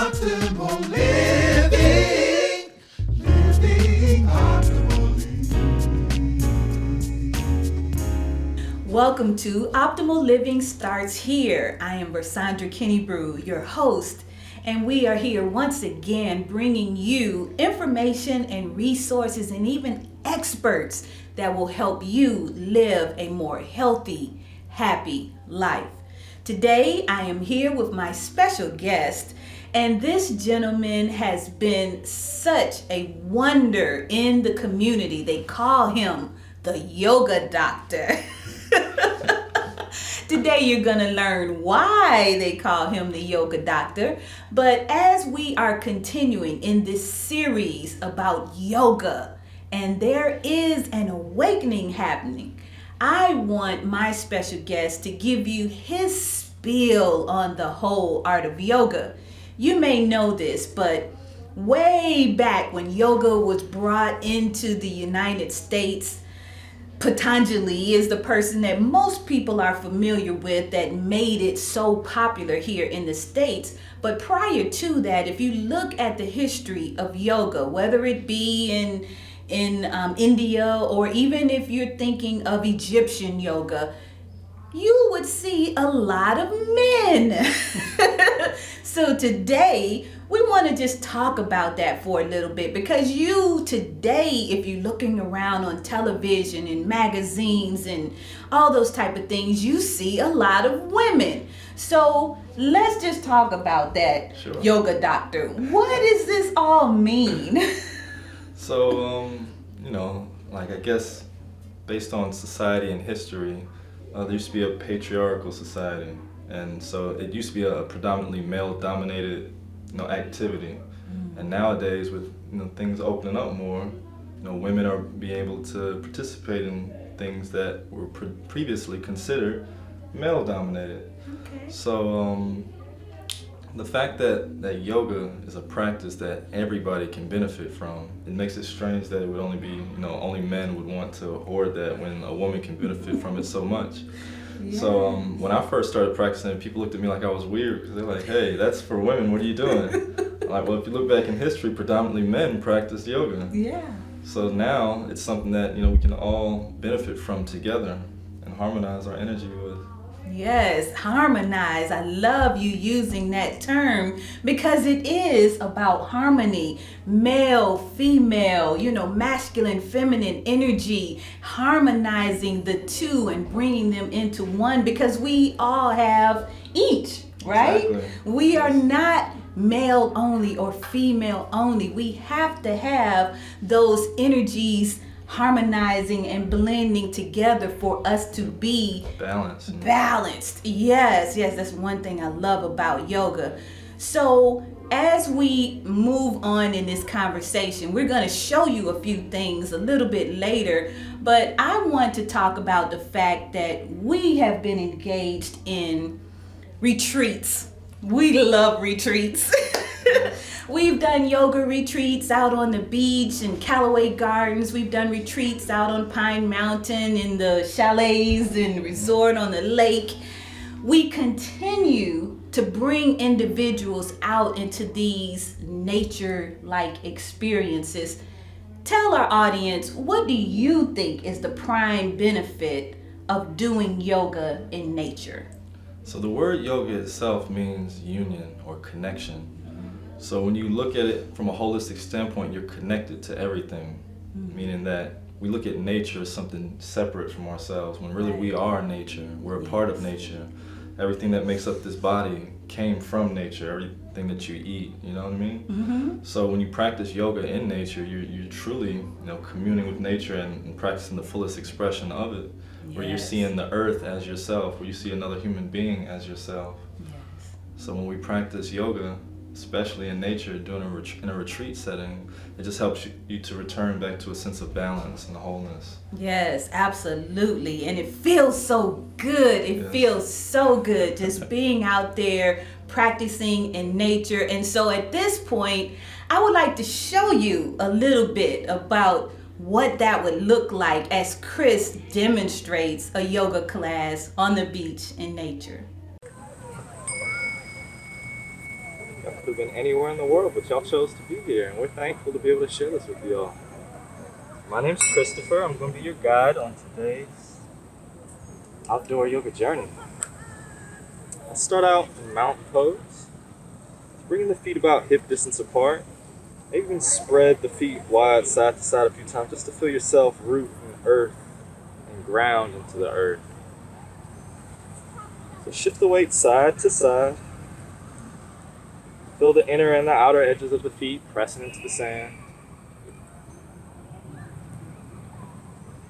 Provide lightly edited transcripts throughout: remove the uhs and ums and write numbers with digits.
optimal living, living optimally. Welcome to Optimal Living Starts Here. I am Versandra Kennebrew, your host, and we are here once again bringing you information and resources and even experts that will help you live a more healthy, happy life. Today, I am here with my special guest, and this gentleman has been such a wonder in the community. They call him the yoga doctor. Today you're going to learn why they call him the yoga doctor. But as we are continuing in this series about yoga, and there is an awakening happening, I want my special guest to give you his spiel on the whole art of yoga. You may know this, but way back when yoga was brought into the United States, Patanjali is the person that most people are familiar with that made it so popular here in the States. But prior to that, if you look at the history of yoga, whether it be in India, or even if you're thinking of Egyptian yoga, you would see a lot of men. So today, we want to just talk about that for a little bit, because you today, if you're looking around on television and magazines and all those type of things, you see a lot of women. So let's just talk about that. Sure. Yoga doctor. What does this all mean? So, I guess based on society and history, there used to be a patriarchal society. And so it used to be a predominantly male-dominated, activity. And nowadays, with things opening up more, women are being able to participate in things that were previously considered male-dominated. Okay. So the fact that yoga is a practice that everybody can benefit from, it makes it strange that it would only be, only men would want to hoard that when a woman can benefit from it so much. Yes. So when I first started practicing, people looked at me like I was weird, because they're like, hey, that's for women, what are you doing? I'm like, well, if you look back in history, predominantly men practiced yoga. Yeah. So now it's something that, we can all benefit from together and harmonize our energy with. Yes, harmonize. I love you using that term, because it is about harmony. Male, female, masculine, feminine energy, harmonizing the two and bringing them into one, because we all have each, right? Exactly. We are not male only or female only. We have to have those energies harmonizing and blending together for us to be balanced. Yes, that's one thing I love about yoga. So as we move on in this conversation, we're going to show you a few things a little bit later, but I want to talk about the fact that we have been engaged in retreats. We love retreats. We've done yoga retreats out on the beach in Callaway Gardens. We've done retreats out on Pine Mountain in the chalets and resort on the lake. We continue to bring individuals out into these nature-like experiences. Tell our audience, what do you think is the prime benefit of doing yoga in nature? So the word yoga itself means union or connection. So when you look at it from a holistic standpoint, you're connected to everything, meaning that we look at nature as something separate from ourselves, when really we are nature. We're a part of nature. Everything that makes up this body came from nature, everything that you eat, you know what I mean? Mm-hmm. So when you practice yoga in nature, you're truly communing with nature and practicing the fullest expression of it, where you're seeing the earth as yourself, where you see another human being as yourself. Yes. So when we practice yoga, especially in nature, in a retreat setting, it just helps you to return back to a sense of balance and wholeness. Yes, absolutely. And it feels so good. It feels so good just being out there practicing in nature. And so at this point, I would like to show you a little bit about what that would look like as Chris demonstrates a yoga class on the beach in nature. That could have been anywhere in the world, but y'all chose to be here, and we're thankful to be able to share this with y'all. My name's Christopher. I'm going to be your guide on today's outdoor yoga journey. I'll start out in mountain pose, bringing the feet about hip distance apart. Maybe even spread the feet wide side to side a few times just to feel yourself root in earth and ground into the earth. So shift the weight side to side. Feel the inner and the outer edges of the feet pressing into the sand.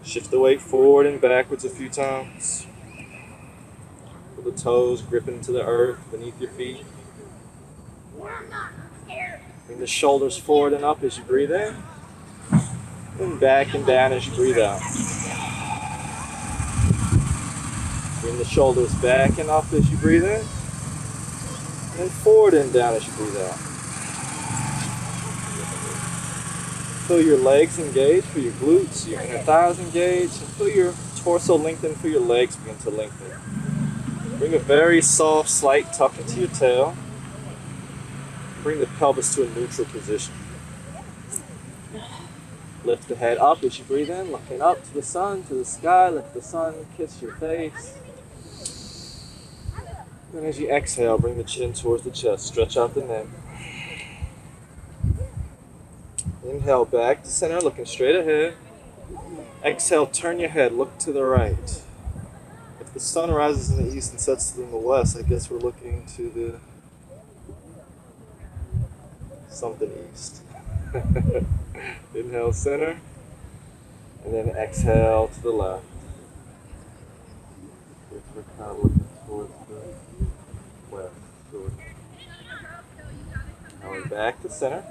Shift the weight forward and backwards a few times. Feel the toes gripping into the earth beneath your feet. Bring the shoulders forward and up as you breathe in, and back and down as you breathe out. Bring the shoulders back and up as you breathe in, and forward and down as you breathe out. Feel your legs engage, feel your glutes, your inner thighs engage, and feel your torso lengthen, feel your legs begin to lengthen. Bring a very soft, slight tuck into your tail. Bring the pelvis to a neutral position. Lift the head up as you breathe in, looking up to the sun, to the sky. Lift the sun, kiss your face. And as you exhale, bring the chin towards the chest, stretch out the neck. Inhale back to center, looking straight ahead. Exhale, turn your head, look to the right. If the sun rises in the east and sets in the west, I guess we're looking to the something east. Inhale center, and then exhale to the left. If we're kind of looking towards the west. Now we're back to center.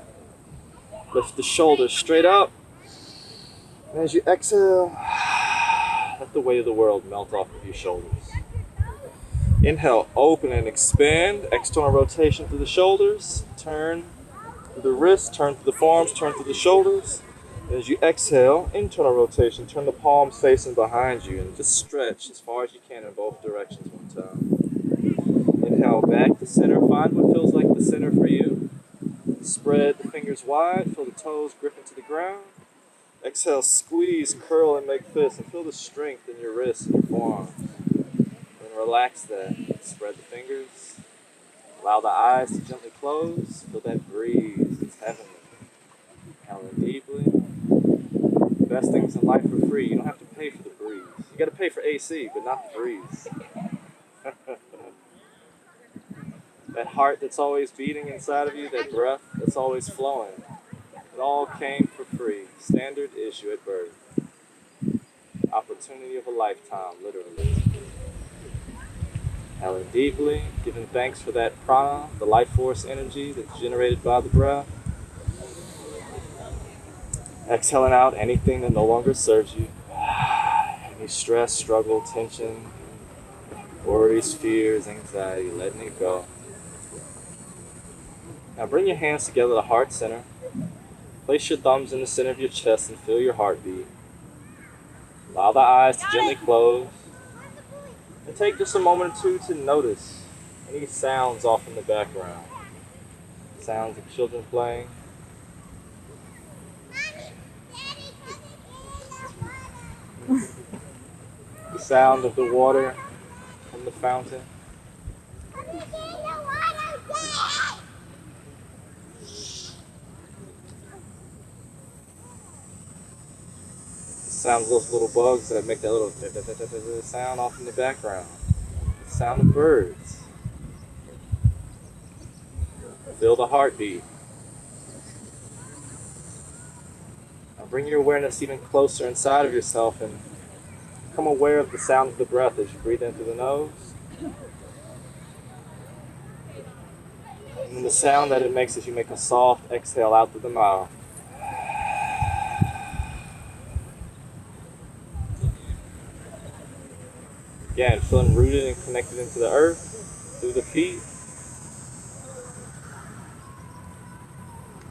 Lift the shoulders straight up. And as you exhale, let the weight of the world melt off of your shoulders. Inhale, open and expand. External rotation through the shoulders. Turn through the wrists, turn through the forearms, turn through the shoulders. And as you exhale, internal rotation, turn the palms facing behind you and just stretch as far as you can in both directions one time. Inhale back to center, find what feels like the center for you. Spread the fingers wide, feel the toes grip into the ground. Exhale, squeeze, curl, and make fists, and feel the strength in your wrists and your forearms. And relax that. Spread the fingers. Allow the eyes to gently close. Feel that breeze. It's heavenly. Inhale in deeply. The best things in life are free. You don't have to pay for the breeze. You got to pay for AC, but not the breeze. That heart that's always beating inside of you, that breath that's always flowing, it all came for free. Standard issue at birth. Opportunity of a lifetime, literally. Inhaling deeply, giving thanks for that prana, the life force energy that's generated by the breath. Exhaling out anything that no longer serves you. Any stress, struggle, tension, worries, fears, anxiety, letting it go. Now bring your hands together to heart center. Place your thumbs in the center of your chest and feel your heartbeat. Allow the eyes to gently close. And take just a moment or two to notice any sounds off in the background. Sounds of children playing. The sound of the water from the fountain. The sound of those little bugs that make that little sound off in the background. The sound of birds. Feel the heartbeat. Now bring your awareness even closer inside of yourself and become aware of the sound of the breath as you breathe in through the nose. And the sound that it makes as you make a soft exhale out through the mouth. Again, feeling rooted and connected into the earth, through the feet.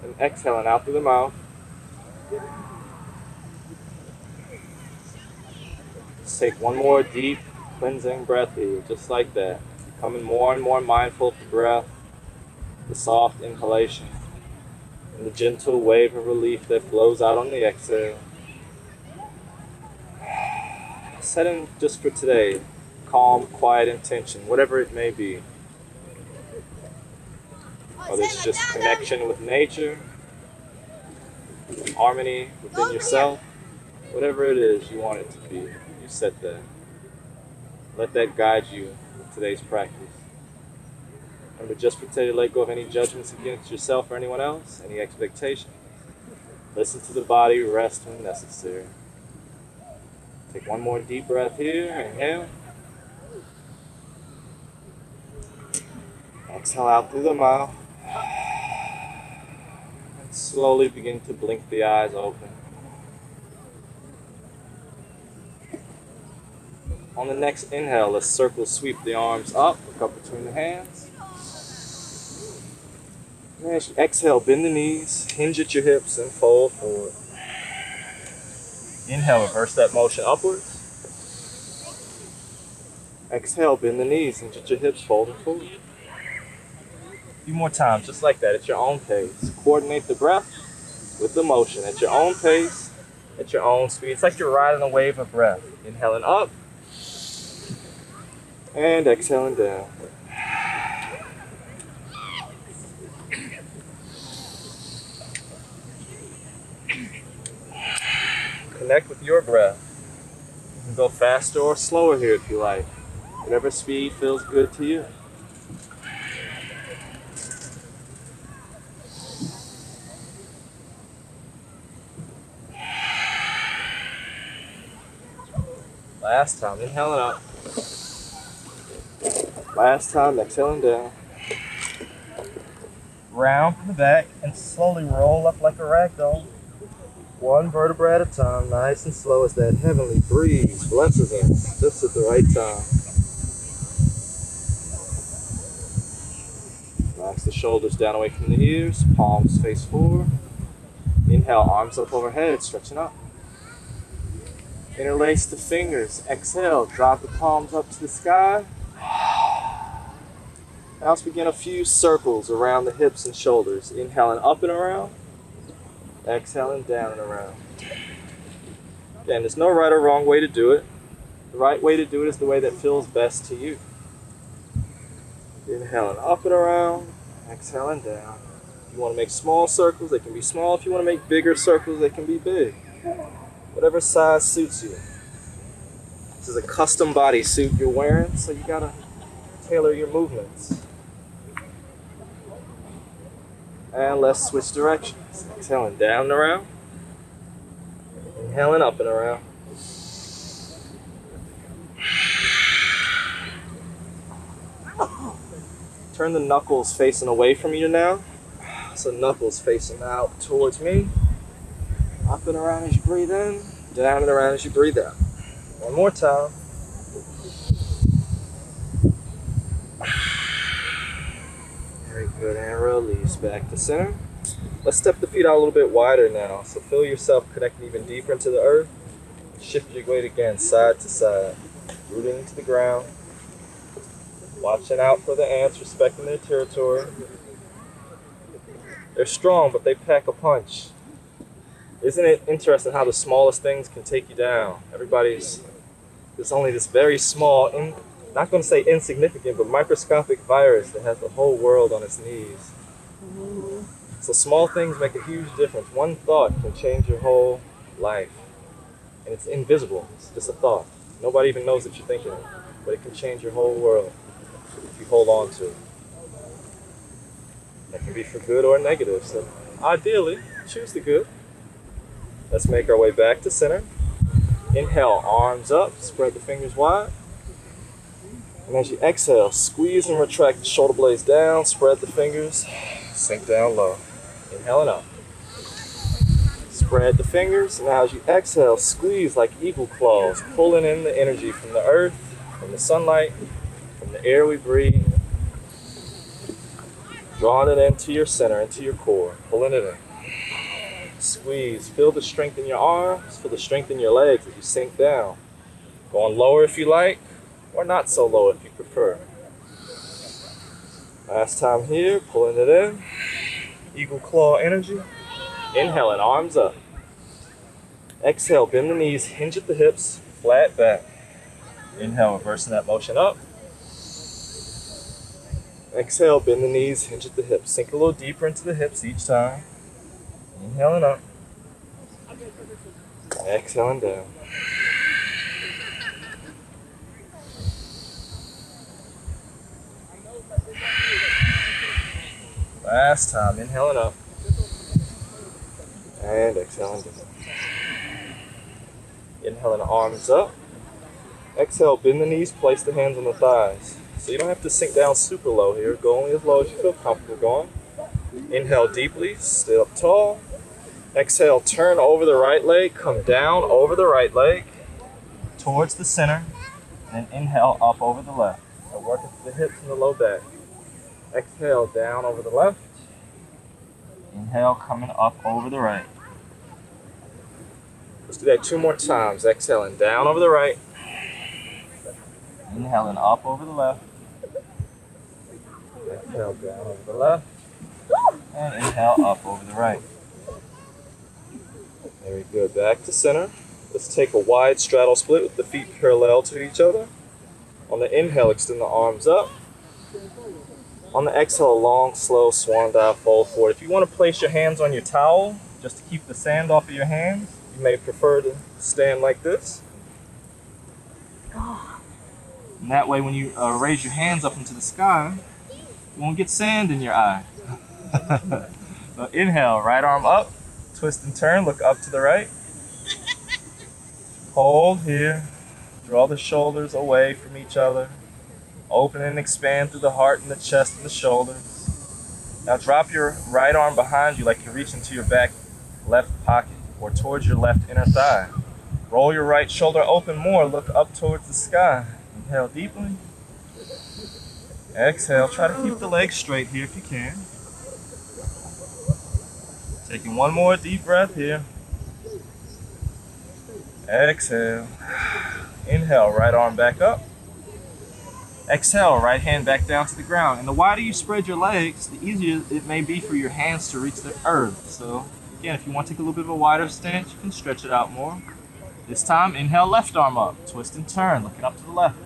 And exhaling out through the mouth. Just take one more deep, cleansing breath here, just like that. Becoming more and more mindful of the breath, the the soft inhalation and the gentle wave of relief that flows out on the exhale. Setting just for today, calm, quiet intention, whatever it may be. Whether it's just connection with nature, harmony within yourself, whatever it is you want it to be, you set that. Let that guide you in today's practice. Remember, just for today, let go of any judgments against yourself or anyone else, any expectations. Listen to the body, rest when necessary. Take one more deep breath here, inhale. Exhale out through the mouth. And slowly begin to blink the eyes open. On the next inhale, let's circle sweep the arms up, look up between the hands. And as you exhale, bend the knees, hinge at your hips, and fold forward. Inhale, reverse that motion upwards. Exhale, bend the knees, hinge at your hips, fold and forward. A few more times, just like that, at your own pace. Coordinate the breath with the motion at your own pace, at your own speed. It's like you're riding a wave of breath. Inhaling up. And exhaling down. Connect with your breath. You can go faster or slower here if you like. Whatever speed feels good to you. Last time, inhaling up. Last time, exhaling down. Round from the back and slowly roll up like a rag doll. One vertebra at a time, nice and slow as that heavenly breeze blesses us just at the right time. Relax the shoulders down away from the ears, palms face forward. Inhale, arms up overhead, stretching up. Interlace the fingers, exhale, drop the palms up to the sky. Now let's begin a few circles around the hips and shoulders. Inhaling up and around. Exhaling down and around. Again, there's no right or wrong way to do it. The right way to do it is the way that feels best to you. Inhaling up and around. Exhaling down. If you want to make small circles, they can be small. If you want to make bigger circles, they can be big. Whatever size suits you. This is a custom bodysuit you're wearing, so you gotta tailor your movements. And let's switch directions. Exhaling down and around. Inhaling up and around. Turn the knuckles facing away from you now. So knuckles facing out towards me. Up and around as you breathe in. Down and around as you breathe out. One more time. Very good, and release back to center. Let's step the feet out a little bit wider now. So feel yourself connecting even deeper into the earth. Shift your weight again, side to side. Rooting into the ground. Watching out for the ants, respecting their territory. They're strong, but they pack a punch. Isn't it interesting how the smallest things can take you down? There's only this very small, not going to say insignificant, but microscopic virus that has the whole world on its knees. So small things make a huge difference. One thought can change your whole life. And it's invisible. It's just a thought. Nobody even knows that you're thinking it. But it can change your whole world if you hold on to it. That can be for good or negative. So ideally, choose the good. Let's make our way back to center. Inhale, arms up, spread the fingers wide. And as you exhale, squeeze and retract the shoulder blades down, spread the fingers, sink down low. Inhaling up. Spread the fingers. Now as you exhale, squeeze like eagle claws, pulling in the energy from the earth, from the sunlight, from the air we breathe. Drawing it into your center, into your core, pulling it in. Squeeze. Feel the strength in your arms, feel the strength in your legs as you sink down. Going lower if you like, or not so low if you prefer. Last time here, pulling it in. Eagle claw energy. Inhaling, arms up. Exhale, bend the knees, hinge at the hips, flat back. Inhale, reversing that motion up. Exhale, bend the knees, hinge at the hips. Sink a little deeper into the hips each time. Inhaling up. Exhaling down. Last time, inhaling up. And exhaling down. Inhaling, arms up. Exhale, bend the knees, place the hands on the thighs. So you don't have to sink down super low here. Go only as low as you feel comfortable going. Inhale deeply, stay up tall. Exhale, turn over the right leg, come down over the right leg towards the center. And inhale up over the left. So working through the hips and the low back. Exhale, down over the left. Inhale, coming up over the right. Let's do that 2 more times. Exhaling down over the right. Inhaling up over the left. Exhale down over the left. And inhale up over the right. Very good. Back to center. Let's take a wide straddle split with the feet parallel to each other. On the inhale, extend the arms up. On the exhale, a long, slow swan dive fold forward. If you want to place your hands on your towel, just to keep the sand off of your hands, you may prefer to stand like this. And that way, when you raise your hands up into the sky, you won't get sand in your eye. So inhale, right arm up, twist and turn, look up to the right. Hold here. Draw the shoulders away from each other. Open and expand through the heart and the chest and the shoulders. Now drop your right arm behind you like you're reaching to your back left pocket or towards your left inner thigh. Roll your right shoulder open more, look up towards the sky. Inhale deeply. Exhale, try to keep the legs straight here if you can. Taking one more deep breath here. Exhale. Inhale, right arm back up. Exhale, right hand back down to the ground. And the wider you spread your legs, the easier it may be for your hands to reach the earth. So again, if you want to take a little bit of a wider stance, you can stretch it out more. This time, inhale, left arm up. Twist and turn, looking up to the left.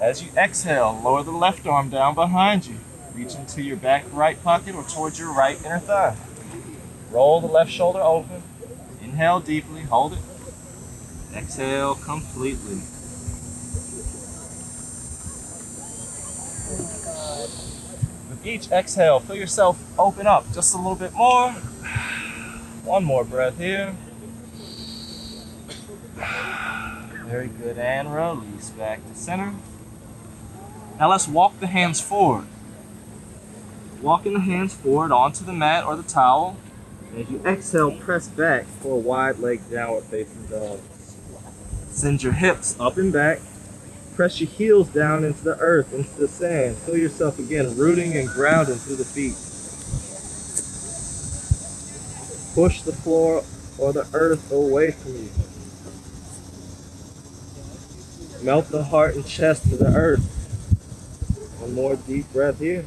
As you exhale, lower the left arm down behind you. Reach into your back right pocket or towards your right inner thigh. Roll the left shoulder open. Inhale deeply, hold it. Exhale completely. With each exhale, feel yourself open up just a little bit more. One more breath here. Very good, and release back to center. Now let's walk the hands forward. Walking the hands forward onto the mat or the towel. As you exhale, press back for a wide leg downward facing dog. Send your hips up and back. Press your heels down into the earth, into the sand. Feel yourself again rooting and grounding through the feet. Push the floor or the earth away from you. Melt the heart and chest to the earth. One more deep breath here.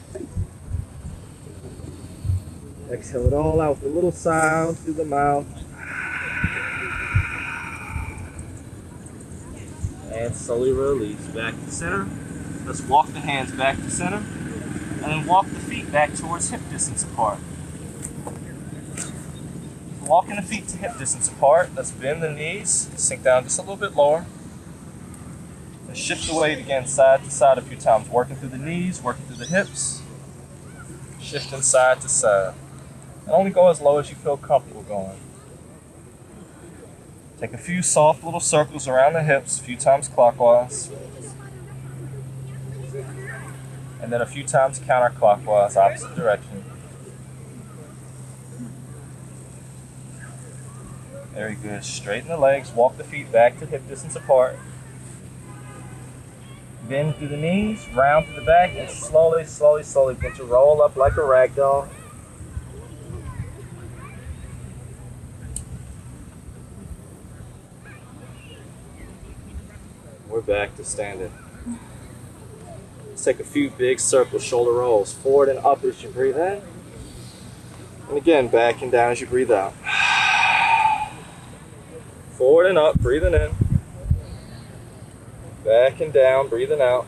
Exhale it all out with a little sound through the mouth. And slowly release back to center. Let's walk the hands back to center. And then walk the feet back towards hip distance apart. Walking the feet to hip distance apart. Let's bend the knees, sink down just a little bit lower. And shift the weight again side to side a few times. Working through the knees, working through the hips. Shifting side to side. And only go as low as you feel comfortable going. Take a few soft little circles around the hips, a few times clockwise. And then a few times counterclockwise, opposite direction. Very good. Straighten the legs, walk the feet back to hip distance apart. Bend through the knees, round through the back, and slowly, slowly, slowly begin to roll up like a rag doll. We're back to standing. Let's take a few big circle shoulder rolls. Forward and up as you breathe in. And again, back and down as you breathe out. Forward and up, breathing in. Back and down, breathing out.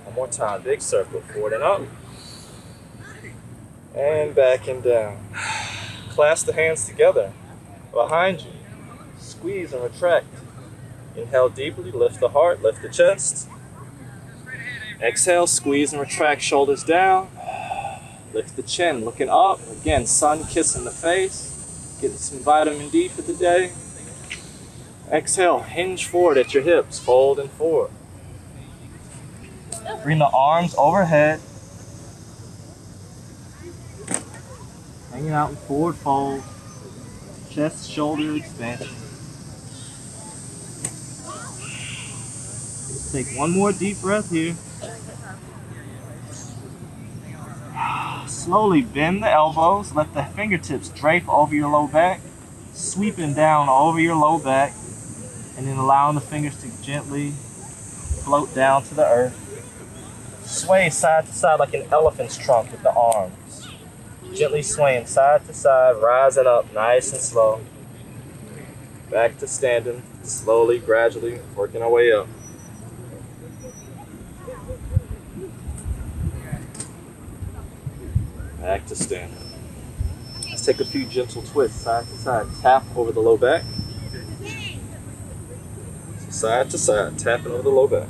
One more time, big circle. Forward and up. And back and down. Clasp the hands together behind you. Squeeze and retract. Inhale deeply, lift the heart, lift the chest. Exhale, squeeze and retract, shoulders down. Lift the chin, looking up. Again, sun kissing the face. Getting some vitamin D for the day. Exhale, hinge forward at your hips, fold and forward. Bring the arms overhead. Hanging out in forward fold. Chest, shoulder expansion. Let's take one more deep breath here. Slowly bend the elbows, let the fingertips drape over your low back, sweeping down over your low back, and then allowing the fingers to gently float down to the earth. Sway side to side like an elephant's trunk with the arms. Gently swaying side to side, rising up nice and slow. Back to standing, slowly, gradually, working our way up. Back to standing. Let's take a few gentle twists, side to side. Tap over the low back. So side to side, tapping over the low back.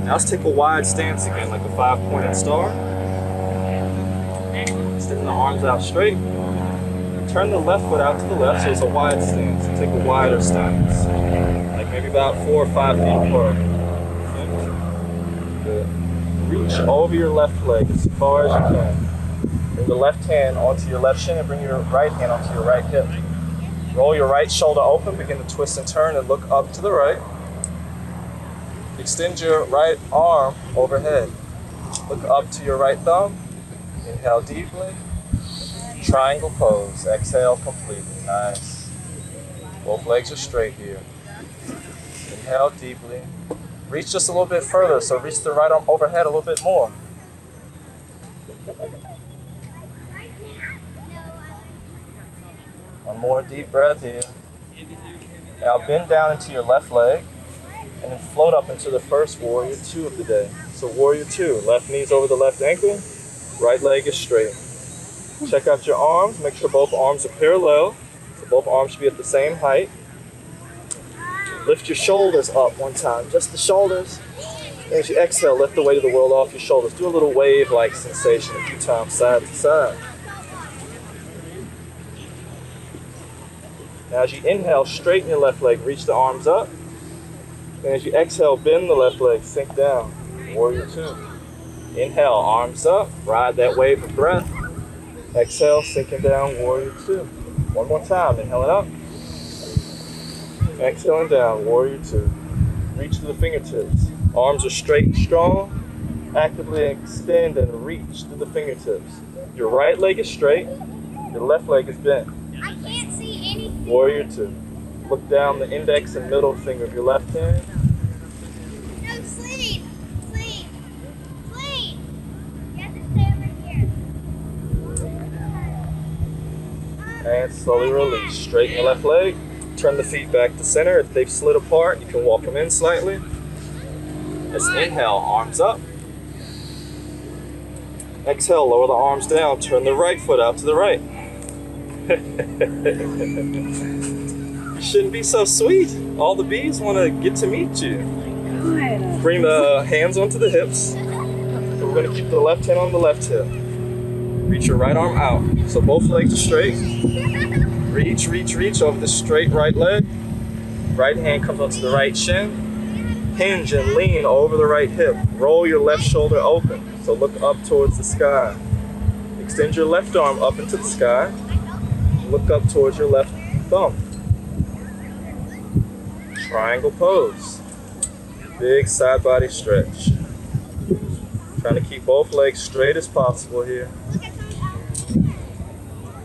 Now let's take a wide stance again, like a 5-pointed star. Extend the arms out straight. Turn the left foot out to the left, so it's a wide stance. Take a wider stance, like maybe about 4 or 5 feet apart. Okay. Good. Reach over your left leg as far as you can. Bring the left hand onto your left shin and bring your right hand onto your right hip. Roll your right shoulder open, begin to twist and turn and look up to the right. Extend your right arm overhead. Look up to your right thumb. Inhale deeply. Triangle pose. Exhale completely. Nice. Both legs are straight here. Inhale deeply. Reach just a little bit further, so reach the right arm overhead a little bit more. One more deep breath here. Now bend down into your left leg and then float up into the first warrior 2 of the day. So warrior 2, left knee's over the left ankle, right leg is straight. Check out your arms, make sure both arms are parallel. So both arms should be at the same height. Lift your shoulders up one time, just the shoulders. And as you exhale, lift the weight of the world off your shoulders. Do a little wave-like sensation a few times, side to side. Now as you inhale, straighten your left leg, reach the arms up. And as you exhale, bend the left leg, sink down. Warrior 2. Inhale, arms up, ride that wave of breath. Exhale, sinking down, warrior 2. One more time, inhaling up. Exhaling down, warrior 2. Reach to the fingertips. Arms are straight and strong. Actively extend and reach to the fingertips. Your right leg is straight, your left leg is bent. I can't see anything. Warrior 2. Look down the index and middle finger of your left hand. No, sleep. Sleep. Sleep. You have to stay over here. And slowly release. Straighten your left leg. Turn the feet back to center. If they've slid apart, you can walk them in slightly. Let's inhale, arms up. Exhale, lower the arms down. Turn the right foot out to the right. You shouldn't be so sweet. All the bees want to get to meet you. Bring the hands onto the hips. So we're going to keep the left hand on the left hip. Reach your right arm out. So both legs are straight. Reach, reach, reach over the straight right leg. Right hand comes onto the right shin. Hinge and lean over the right hip. Roll your left shoulder open. So look up towards the sky. Extend your left arm up into the sky. Look up towards your left thumb. Triangle pose. Big side body stretch. Trying to keep both legs straight as possible here.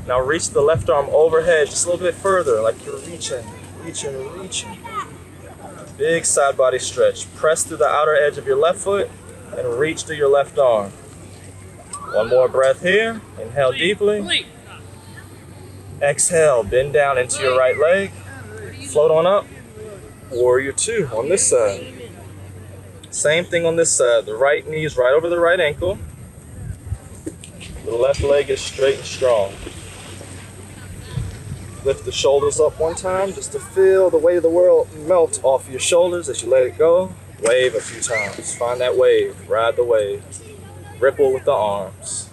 Now reach the left arm overhead just a little bit further, like you're reaching. Big side body stretch. Press through the outer edge of your left foot and reach through your left arm. One more breath here. Inhale deeply. Exhale, bend down into your right leg. Float on up. Warrior 2 on this side. Same thing on this side. The right knee is right over the right ankle. The left leg is straight and strong. Lift the shoulders up one time just to feel the weight of the world melt off your shoulders as you let it go. Wave a few times. Find that wave. Ride the wave. Ripple with the arms.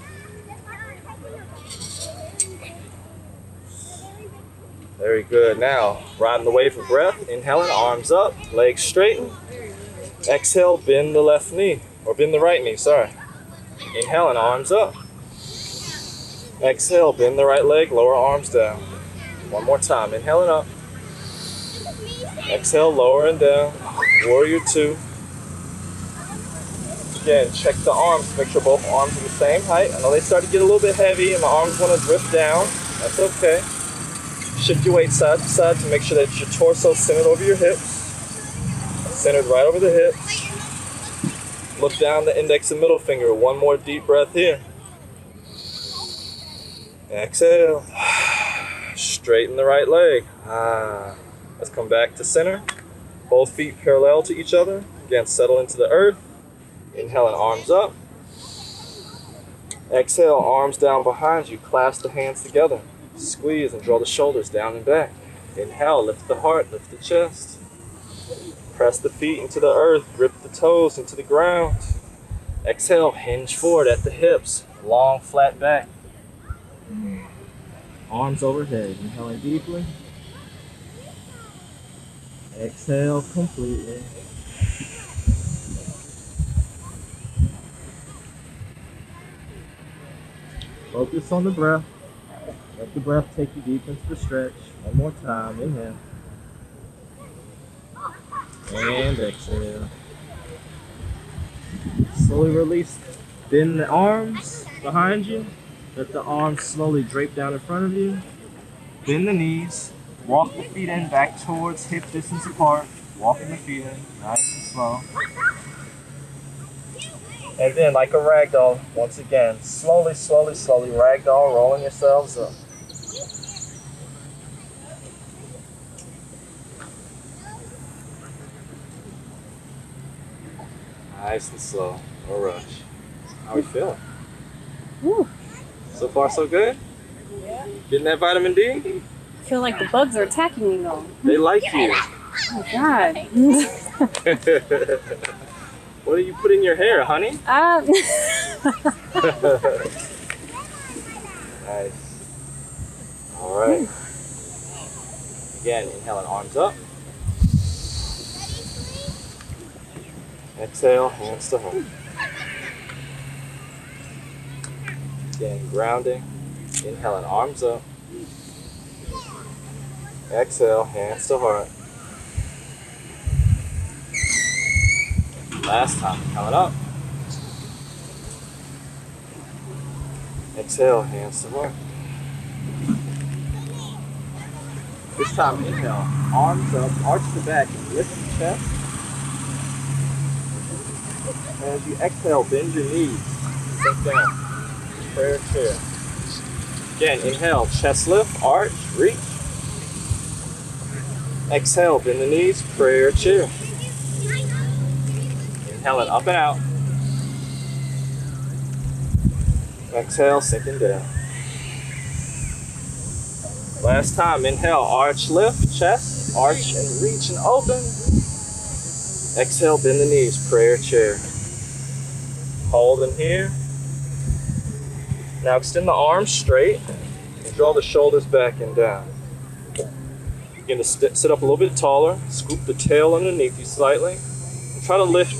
Very good. Now, riding the wave of breath. Inhaling, arms up, legs straighten. Exhale, bend the left knee, or bend the right knee, sorry. Inhaling, arms up. Exhale, bend the right leg, lower arms down. One more time, inhaling up. Exhale, lower and down. Warrior 2. Again, check the arms, make sure both arms are the same height. I know they start to get a little bit heavy and the arms want to drift down. That's okay. Shift your weight side to side to make sure that your torso is centered over your hips. Centered right over the hips. Look down the index and middle finger. One more deep breath here. Exhale. Straighten the right leg. Let's come back to center. Both feet parallel to each other. Again, settle into the earth. Inhaling, arms up. Exhale, arms down behind you. Clasp the hands together. Squeeze and draw the shoulders down and back. Inhale, lift the heart, lift the chest. Press the feet into the earth, grip the toes into the ground. Exhale, hinge forward at the hips, long flat back. Arms overhead, inhaling deeply. Exhale completely. Focus on the breath. Let the breath take you deep into the stretch. One more time, inhale. And exhale. Slowly release. Bend the arms behind you. Let the arms slowly drape down in front of you. Bend the knees. Walk the feet in back towards hip distance apart. Walking the feet in, nice and slow. And then, like a ragdoll, once again, slowly, slowly, slowly, ragdoll, rolling yourselves up. Nice and slow, no rush. How are we feeling? Woo. So far, so good? Yeah. Getting that vitamin D? I feel like the bugs are attacking me though. They like you. Oh my god. What do you put in your hair, honey? Nice. All right. Again, inhaling, arms up. Exhale, hands to heart. Again, grounding. Inhaling, arms up. Exhale, hands to heart. Last time, inhaling up. Exhale, hands to heart. This time, inhale, arms up, arch the back, and lift the chest. And as you exhale, bend your knees, sink down. Prayer chair. Again, inhale, chest lift, arch, reach. Exhale, bend the knees, prayer chair. Inhale it up and out. Exhale, sinking down. Last time, inhale, arch, lift, chest, arch and reach and open. Exhale, bend the knees, prayer chair. Hold in here. Now extend the arms straight and draw the shoulders back and down. Begin to sit up a little bit taller, scoop the tail underneath you slightly, and try to lift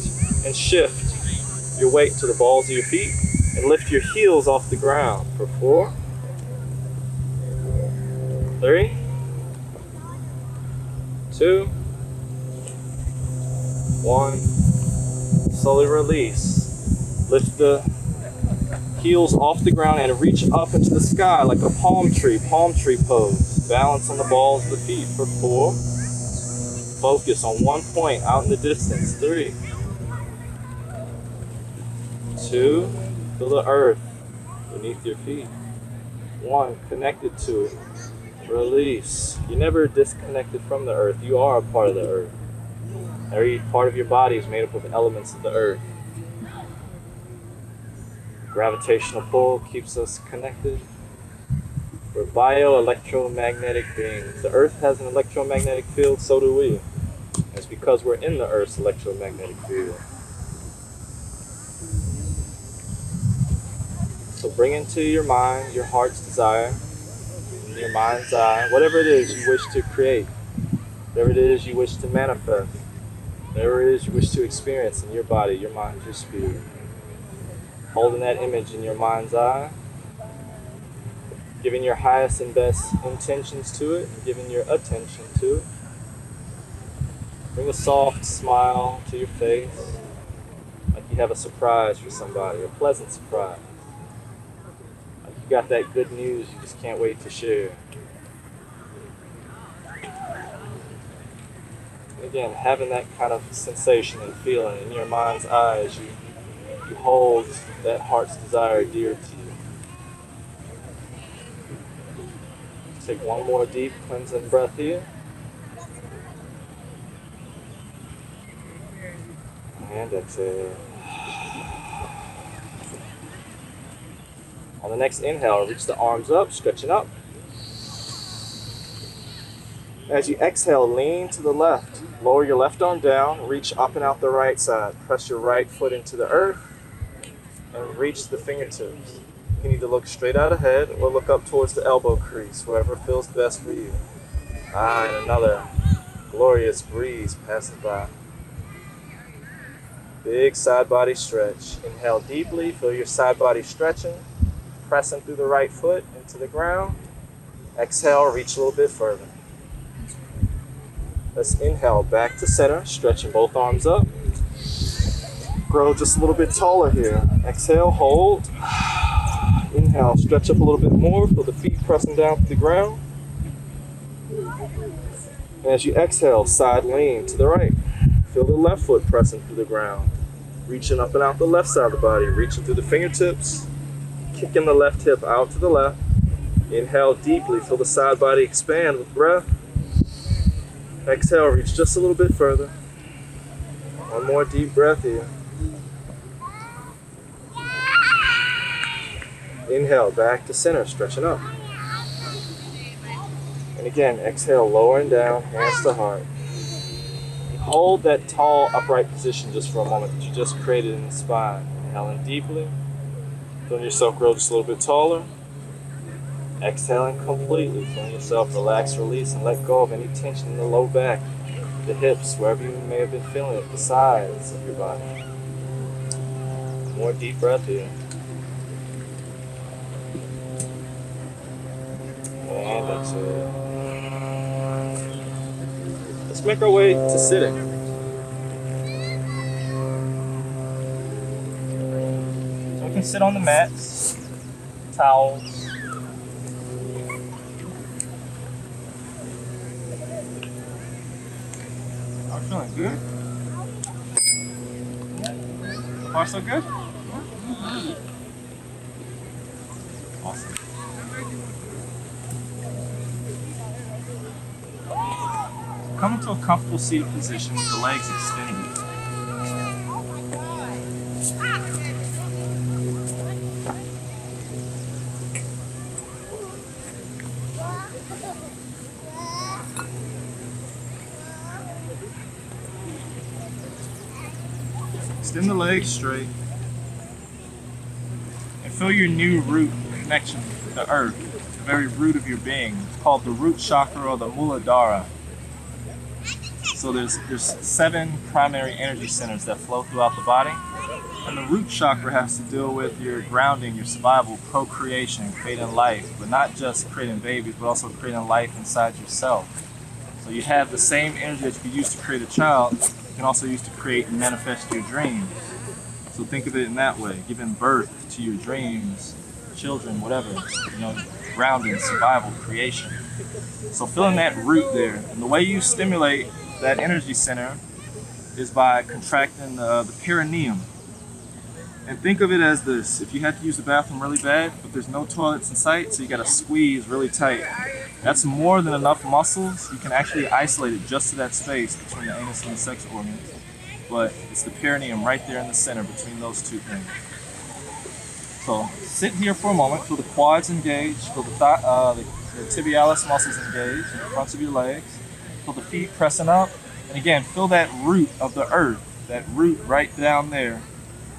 and shift your weight to the balls of your feet and lift your heels off the ground for 4, 3, 2, 1. Slowly release. Lift the heels off the ground and reach up into the sky like a palm tree pose. Balance on the balls of the feet for 4. Focus on one point out in the distance. 3. 2. Feel the earth beneath your feet. 1. Connected to it. Release. You're never disconnected from the earth. You are a part of the earth. Every part of your body is made up of elements of the earth. Gravitational pull keeps us connected. We're bioelectromagnetic beings. The earth has an electromagnetic field, so do we. It's because we're in the earth's electromagnetic field. So bring into your mind your heart's desire, your mind's eye, whatever it is you wish to create, whatever it is you wish to manifest, whatever it is you wish to experience in your body, your mind, your spirit. Holding that image in your mind's eye, giving your highest and best intentions to it, and giving your attention to it. Bring a soft smile to your face, like you have a surprise for somebody, a pleasant surprise. Like you got that good news you just can't wait to share. And again, having that kind of sensation and feeling in your mind's eye as you hold that heart's desire dear to you. Take one more deep cleansing breath here. And exhale. On the next inhale, reach the arms up, stretching up. As you exhale, lean to the left. Lower your left arm down, reach up and out the right side. Press your right foot into the earth and reach the fingertips. You can either look straight out ahead or look up towards the elbow crease, wherever feels best for you. And another glorious breeze passes by. Big side body stretch. Inhale deeply, feel your side body stretching, pressing through the right foot into the ground. Exhale, reach a little bit further. Let's inhale back to center, stretching both arms up. Grow just a little bit taller here. Exhale, hold. Inhale, stretch up a little bit more, feel the feet pressing down to the ground. And as you exhale, side lean to the right. Feel the left foot pressing through the ground. Reaching up and out the left side of the body, reaching through the fingertips, kicking the left hip out to the left. Inhale deeply, feel the side body expand with breath. Exhale, reach just a little bit further. One more deep breath here. Inhale, back to center, stretching up. And again, exhale, lowering down, hands to heart. Hold that tall, upright position just for a moment that you just created in the spine. Inhaling deeply, feeling yourself grow just a little bit taller. Exhaling completely, feeling yourself relax, release, and let go of any tension in the low back, the hips, wherever you may have been feeling it, the sides of your body. More deep breath here. And exhale. Let's make our way to sitting. So we can sit on the mats, towels. I'm feeling good. So far, so good? Awesome. Come into a comfortable seated position with the legs extended. Extend the legs straight. And feel your new root connection with the earth, the very root of your being. It's called the Root Chakra or the Muladhara. So there's 7 primary energy centers that flow throughout the body. And the root chakra has to deal with your grounding, your survival, procreation, creating life, but not just creating babies, but also creating life inside yourself. So you have the same energy that you could use to create a child, can also use to create and manifest your dreams. So think of it in that way, giving birth to your dreams, children, whatever, grounding, survival, creation. So feeling that root there, and the way you stimulate that energy center is by contracting the perineum. And think of it as this: if you had to use the bathroom really bad, but there's no toilets in sight, so you gotta squeeze really tight. That's more than enough muscles. You can actually isolate it just to that space between the anus and the sex organs. But it's the perineum right there in the center between those two things. So sit here for a moment, feel the quads engage, feel the tibialis muscles engage in the fronts of your legs, feel the feet pressing up, and again, feel that root of the earth, that root right down there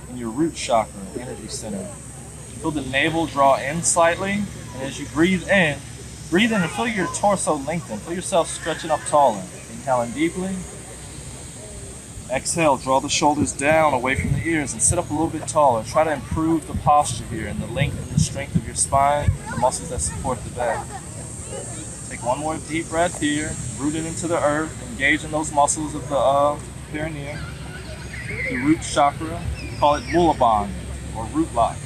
in your root chakra, energy center. Feel the navel draw in slightly, and as you breathe in and feel your torso lengthen, feel yourself stretching up taller. Inhaling deeply. Exhale, draw the shoulders down away from the ears and sit up a little bit taller. Try to improve the posture here and the length and the strength of your spine, and the muscles that support the back. Take one more deep breath here, rooted into the earth, engage in those muscles of the perineum, the root chakra. We call it mulaband or root lock.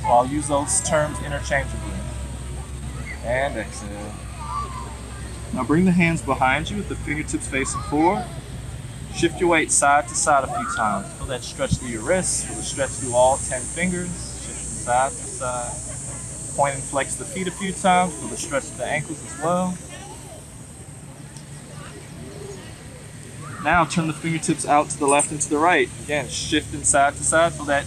So I'll use those terms interchangeably. And exhale. Now bring the hands behind you with the fingertips facing forward. Shift your weight side to side a few times. Feel that stretch through your wrists. Feel the stretch through all 10 fingers. Shift from side to side. Point and flex the feet a few times. Feel the stretch of the ankles as well. Now turn the fingertips out to the left and to the right. Again, shifting side to side. Feel that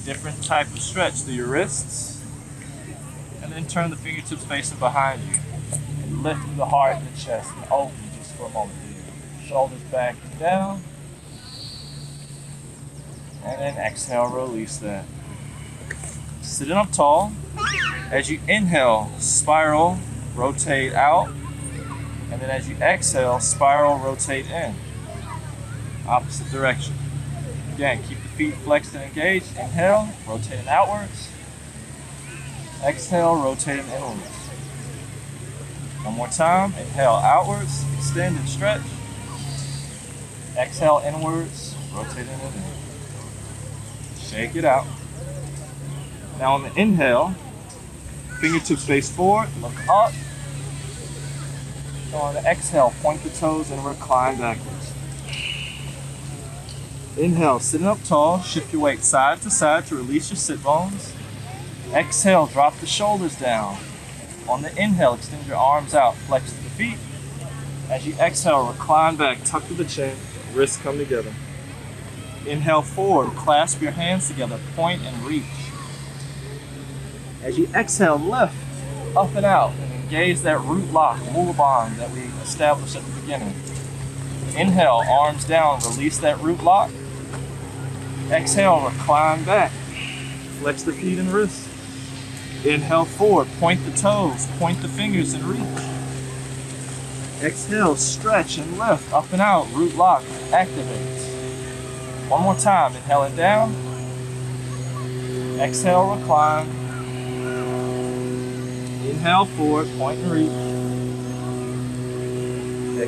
different type of stretch through your wrists. And then turn the fingertips facing behind you. And lift the heart and the chest and open just for a moment. Shoulders back and down. And then exhale, release that. Sitting up tall. As you inhale, spiral, rotate out. And then as you exhale, spiral, rotate in. Opposite direction. Again, keep the feet flexed and engaged. Inhale, rotating outwards. Exhale, rotating inwards. One more time. Inhale outwards, extend and stretch. Exhale inwards, rotating it in. Shake it out. Now on the inhale, fingertips face forward, look up. On the exhale, point the toes and recline backwards. Inhale, sitting up tall, shift your weight side to side to release your sit bones. Exhale, drop the shoulders down. On the inhale, extend your arms out, flex to the feet. As you exhale, recline back, tuck to the chin. Wrists come together. Inhale forward, clasp your hands together, point and reach. As you exhale, lift up and out and engage that root lock, mulaband that we established at the beginning. Inhale, arms down, release that root lock. Exhale, recline back. Flex the feet and wrists. Inhale forward, point the toes, point the fingers and reach. Exhale, stretch and lift, up and out, root lock, activate. One more time, inhaling down. Exhale, recline. Inhale forward, point and reach.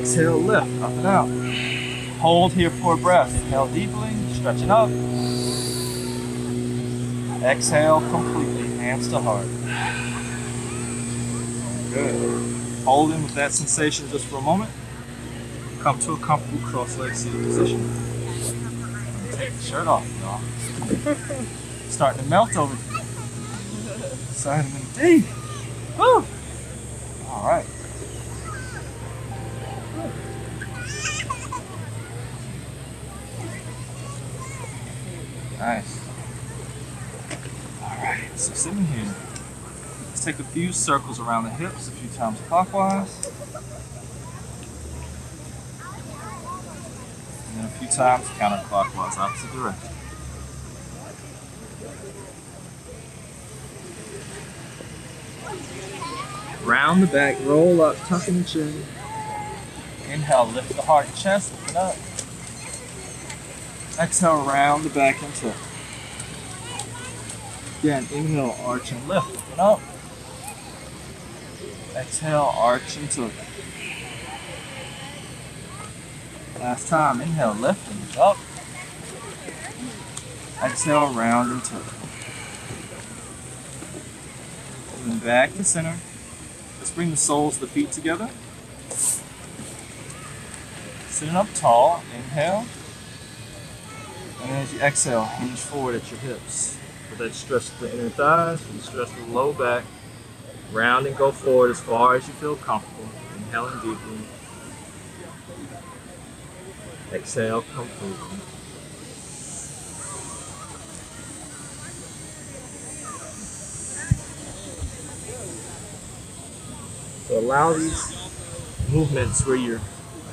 Exhale, lift, up and out. Hold here for a breath. Inhale deeply, stretching up. Exhale completely, hands to heart. Good. Hold in with that sensation just for a moment. Come to a comfortable cross-legged seated position. Take the shirt off, y'all. Starting to melt over vitamin D. Woo! All right. Nice. All right, so sitting here. Let's take a few circles around the hips, a few times clockwise. And then a few times counterclockwise, opposite direction. Round the back, roll up, tucking the chin. Inhale, lift the heart and chest, lift it up. Exhale, round the back and tuck. Again, inhale, arch and lift, lift it up. Exhale, arch and tuck. Last time, inhale, lift and up. Exhale, round and turn. Moving back to center. Let's bring the soles of the feet together. Sitting up tall, inhale. And as you exhale, hinge forward at your hips. For that stretch of the inner thighs, for the stretch of the low back. Round and go forward as far as you feel comfortable. Inhaling deeply. Exhale completely. So allow these movements where you're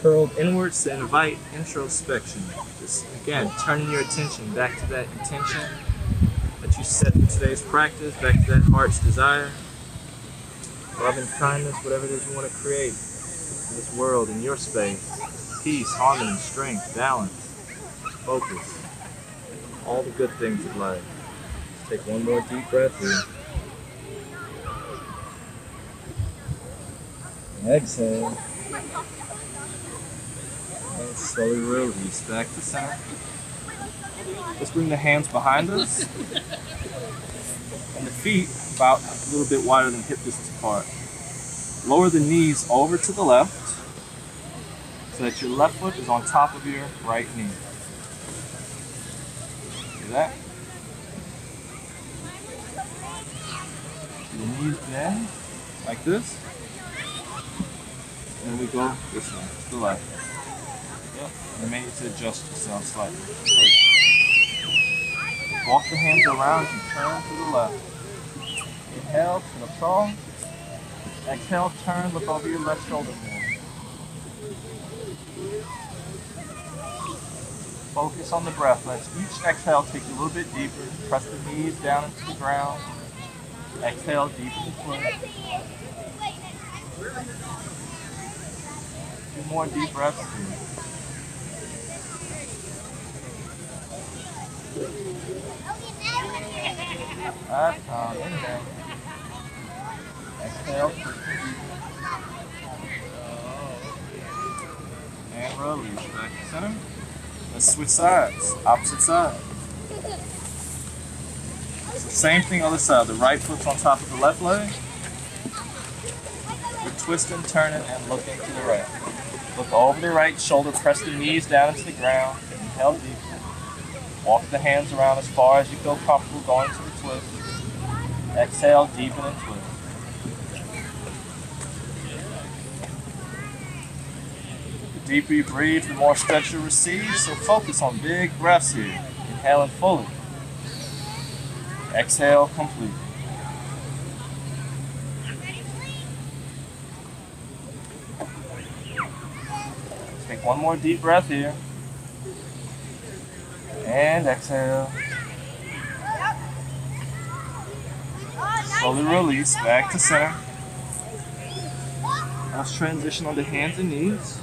curled inwards to invite introspection. Just again, turning your attention back to that intention that you set for today's practice, back to that heart's desire. Love and kindness, whatever it is you want to create in this world, in your space. Peace, harmony, strength, balance, focus. All the good things of life. Let's take one more deep breath here. Exhale. And slowly release back to center. Let's bring the hands behind us. And the feet about a little bit wider than hip distance apart. Lower the knees over to the left so that your left foot is on top of your right knee. See that? Your knees bend like this. And we go this way, to the left. Yep. And you may need to adjust yourself slightly. Walk the hands around and turn to the left. Inhale, sit up tall. Exhale, turn, look over your left shoulder more. Focus on the breath. Let each exhale take you a little bit deeper. Press the knees down into the ground. Exhale, deepen the twist. 2 more deep breaths here. Last time, inhale. Exhale. And release. Back to center. Let's switch sides. Opposite side. So same thing other side. The right foot's on top of the left leg. We're twisting, turning, and looking to the right. Look over the right shoulder. Press the knees down into the ground. Inhale deeply. Walk the hands around as far as you feel comfortable going to the twist. Exhale, deepen and twist. The deeper you breathe, the more stretch you receive. So focus on big breaths here. Inhaling fully. Exhale completely. Take one more deep breath here. And exhale. Slowly release back to center. Let's transition onto hands and knees.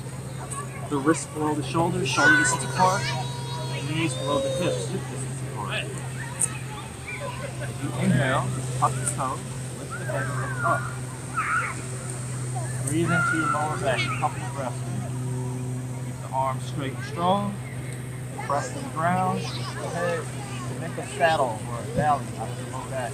The wrists below the shoulders, shoulder distance apart. Knees below the hips, hip distance apart. As you inhale, tuck the toes, lift the head and look up. Breathe into your lower back, a couple of breaths. Keep the arms straight and strong. Press to the ground, the head, make a saddle or a valley out of the low back.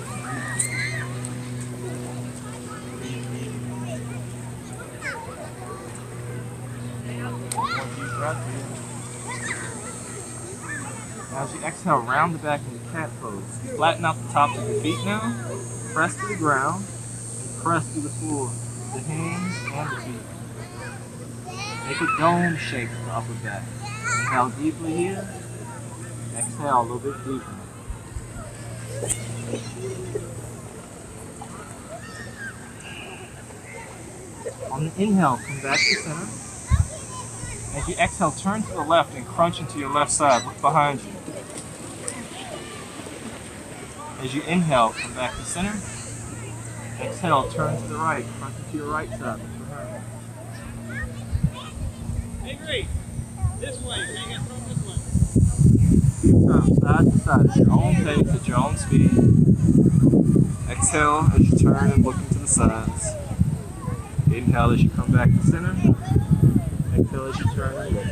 One more deep breath here. Now as you exhale, round the back into cat pose. Flatten out the tops of your feet now. Press to the ground and press to the floor. The hands and the feet. Make a dome shape to the upper back. Inhale deeply here. Exhale a little bit deeper. On the inhale, come back to center. As you exhale, turn to the left and crunch into your left side. Look behind you. As you inhale, come back to center. Exhale, turn to the right. Crunch into your right side. Look behind you. Hey, great. This way. Hang it from this way. Side to side at your own pace, at your own speed. Exhale as you turn and look into the sides. Inhale as you come back to center. Exhale as you turn and look.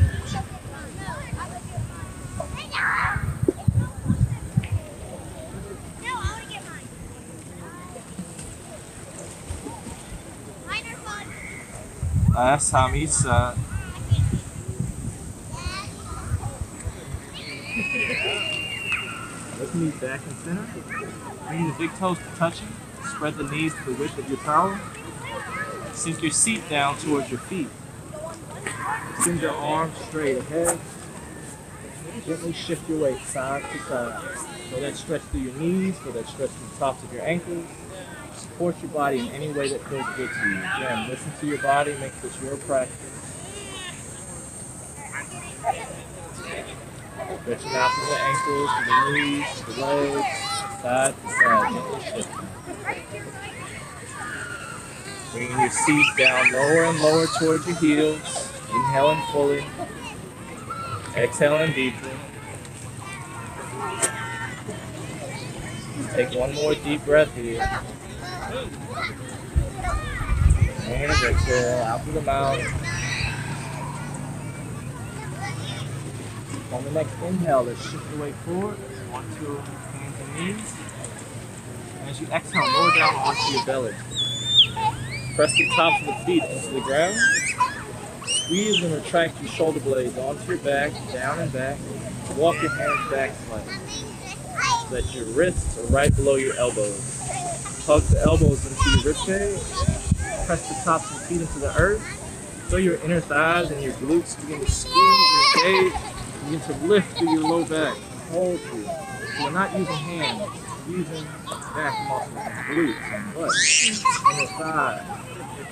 Last time each side. Let's meet back and center. Bring the big toes to touching. Spread the knees to the width of your towel. Sink your seat down towards your feet. Extend your arms straight ahead. Gently shift your weight side to side. Feel that stretch through your knees, feel that stretch through the tops of your ankles. Support your body in any way that feels good to you. Again, listen to your body, make this your practice. Stretching out through the ankles, through the knees, through the legs, side to side, gently shifting. Bringing your seat down lower and lower towards your heels. Inhaling fully. Exhaling deeply. Take one more deep breath here. And exhale out through the mouth. On the next inhale, let's shift your weight forward. 1, 2, hands and knees. And as you exhale, lower down onto your belly. Press the tops of the feet into the ground. Squeeze and retract your shoulder blades onto your back, down and back. Walk your hands back slightly. So that your wrists are right below your elbows. Hug the elbows into your ribcage. Press the tops of the feet into the earth. Feel your inner thighs and your glutes begin to squeeze and engage. Begin to lift through your low back. Hold here. So we're not using hands. We're using back muscles and glutes and butt. Inner thighs.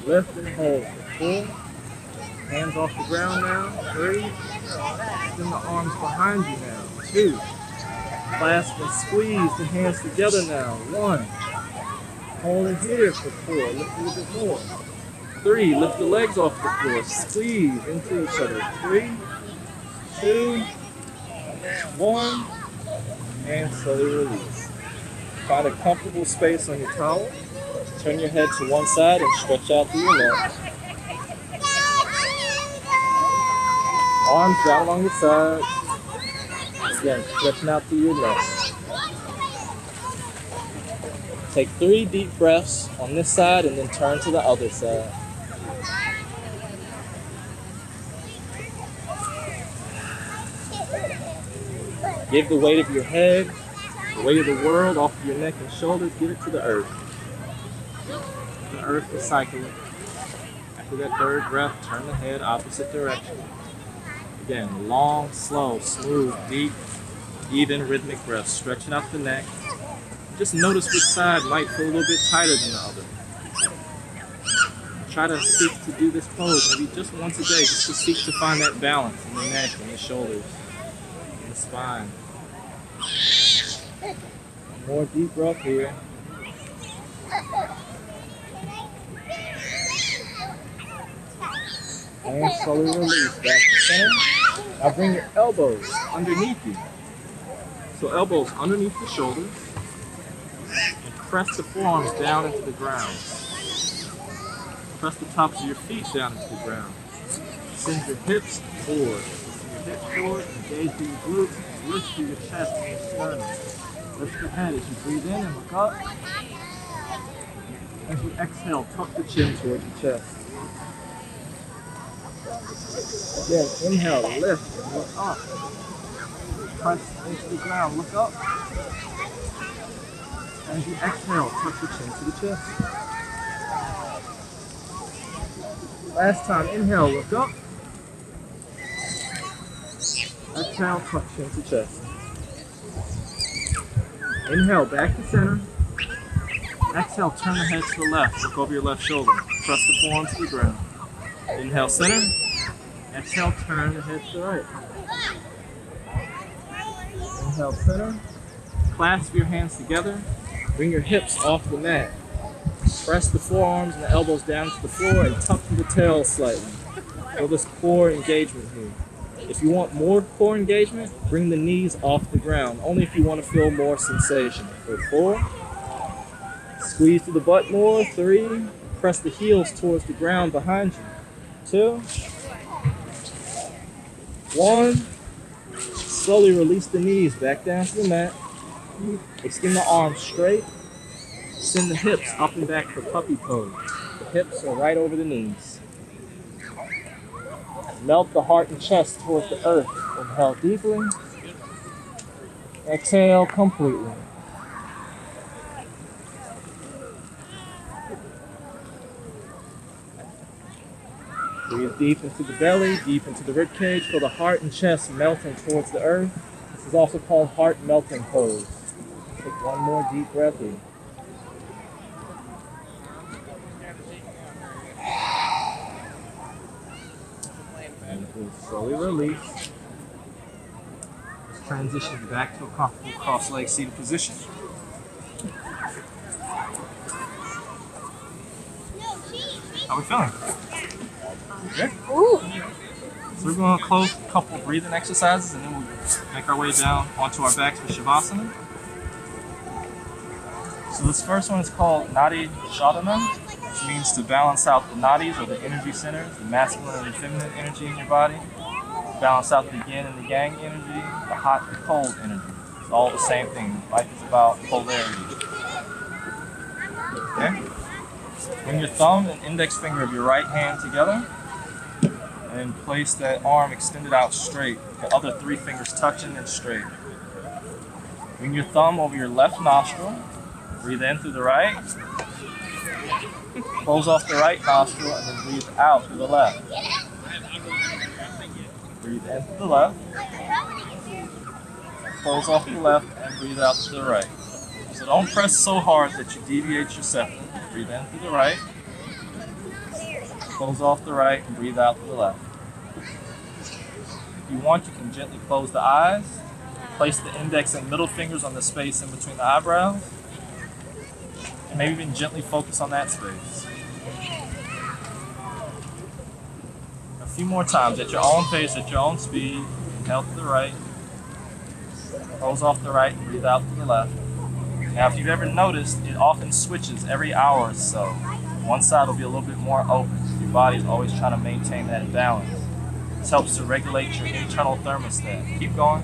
Lift and hold for 4. Hands off the ground now. 3. Extend the arms behind you now. 2. Clasp and squeeze the hands together now. 1. Hold it here for 4. Lift a little bit more. 3. Lift the legs off the floor. Squeeze into each other. 3, 2, 1. And slowly release. Find a comfortable space on your towel. Turn your head to one side and stretch out through your legs. Arms down along your sides. Again, stretching out through your legs. Take 3 deep breaths on this side and then turn to the other side. Give the weight of your head, the weight of the world off of your neck and shoulders, give it to the earth. The earth to cycle it. After that 3rd breath, turn the head opposite direction. Again, long, slow, smooth, deep, even rhythmic breaths, stretching out the neck. Just notice which side might feel a little bit tighter than the other. Try to seek to do this pose maybe just once a day, just to seek to find that balance in the neck and the shoulders and the spine. One more deep breath here. And slowly release back to center. Now bring your elbows underneath you. So elbows underneath the shoulders. And press the forearms down into the ground. Press the tops of your feet down into the ground. Send your hips forward. Send your hips forward. Engage through your glutes. Lift through your chest and your sternum. Lift your head as you breathe in and look up. As you exhale, tuck the chin towards your chest. Again, inhale, lift, and look up. Press into the ground, look up. As you exhale, tuck the chin to the chest. Last time, inhale, look up. Exhale, tuck chin to chest. Inhale, back to center. Exhale, turn the head to the left, look over your left shoulder. Press the forearm to the ground. Inhale, center. Exhale, turn the head to the right. Inhale, center. Clasp your hands together. Bring your hips off the mat. Press the forearms and the elbows down to the floor and tuck the tail slightly. Feel this core engagement here. If you want more core engagement, bring the knees off the ground. Only if you want to feel more sensation. For 4. Squeeze to the butt more. 3. Press the heels towards the ground behind you. 2. 1. Slowly release the knees back down to the mat. Extend the arms straight. Send the hips up and back for puppy pose. The hips are right over the knees. Melt the heart and chest towards the earth. Inhale deeply. Exhale completely. Breathe deep into the belly, deep into the rib cage. Feel the heart and chest melting towards the earth. This is also called heart melting pose. Take one more deep breath in. And we'll slowly release. Let's transition back to a comfortable cross-legged seated position. How are we feeling? Good? Ooh. So we're going to close a couple breathing exercises and then we'll make our way down onto our backs for Shavasana. So this first one is called Nadi Shadowman, which means to balance out the nadis or the energy centers, the masculine and feminine energy in your body. Balance out the yin and the yang energy, the hot and cold energy. It's all the same thing. Life is about polarity. Okay? Bring your thumb and index finger of your right hand together and place that arm extended out straight. The other three fingers touching and straight. Bring your thumb over your left nostril. Breathe in through the right. Close off the right nostril and then breathe out through the left. Breathe in through the left. Close off the left and breathe out to the right. So don't press so hard that you deviate your septum. Breathe in through the right. Close off the right and breathe out through the left. If you want, you can gently close the eyes. Place the index and middle fingers on the space in between the eyebrows. And maybe even gently focus on that space. A few more times at your own pace, at your own speed. Inhale to the right. Close off the right and breathe out to the left. Now, if you've ever noticed, it often switches every hour or so. One side will be a little bit more open. Your body's always trying to maintain that balance. This helps to regulate your internal thermostat. Keep going.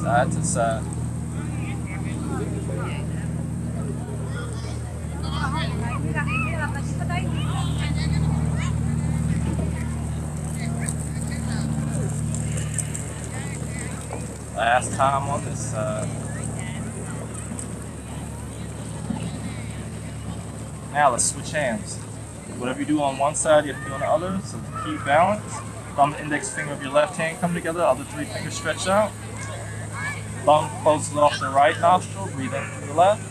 Side to side. Last time on this side. Now let's switch hands. Whatever you do on one side, you have to do on the other. So keep balance. Thumb and index finger of your left hand come together. Other three fingers stretch out. Thumb closes off the right nostril. Breathe in through the left.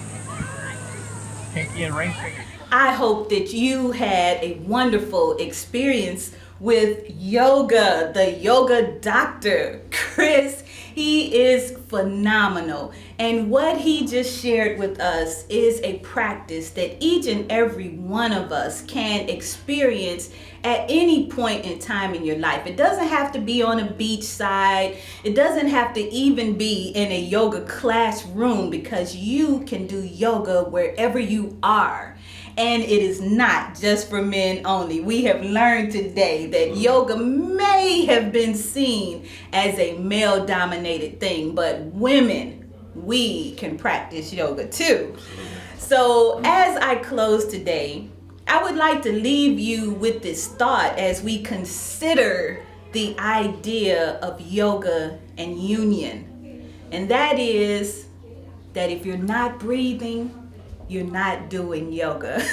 Pinky and ring finger. I hope that you had a wonderful experience with yoga, the yoga doctor, Chris. He is phenomenal. And what he just shared with us is a practice that each and every one of us can experience at any point in time in your life. It doesn't have to be on a beach side. It doesn't have to even be in a yoga classroom, because you can do yoga wherever you are. And it is not just for men only. We have learned today that yoga may have been seen as a male-dominated thing, but women, we can practice yoga too. So as I close today, I would like to leave you with this thought as we consider the idea of yoga and union. And that is that if you're not breathing, you're not doing yoga.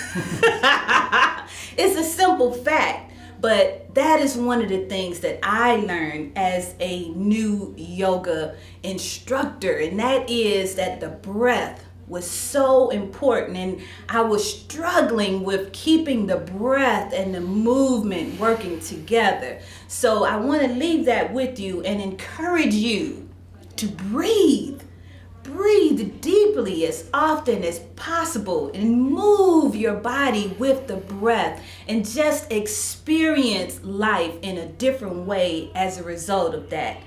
It's a simple fact, but that is one of the things that I learned as a new yoga instructor, and that is that the breath was so important, and I was struggling with keeping the breath and the movement working together. So I want to leave that with you and encourage you to breathe. Breathe deeply as often as possible and move your body with the breath and just experience life in a different way as a result of that.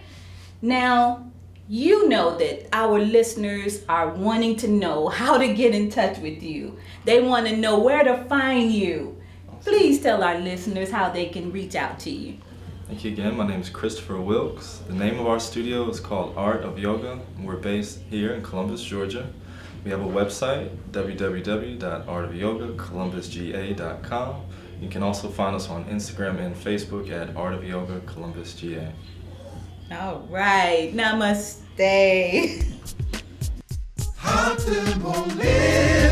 Now, you know that our listeners are wanting to know how to get in touch with you. They want to know where to find you. Please tell our listeners how they can reach out to you. Thank you again. My name is Christopher Wilkes. The name of our studio is called Art of Yoga. We're based here in Columbus, Georgia. We have a website, www.artofyogacolumbusga.com. You can also find us on Instagram and Facebook at Art of Yoga Columbus, GA. All right. Namaste. Optimal living.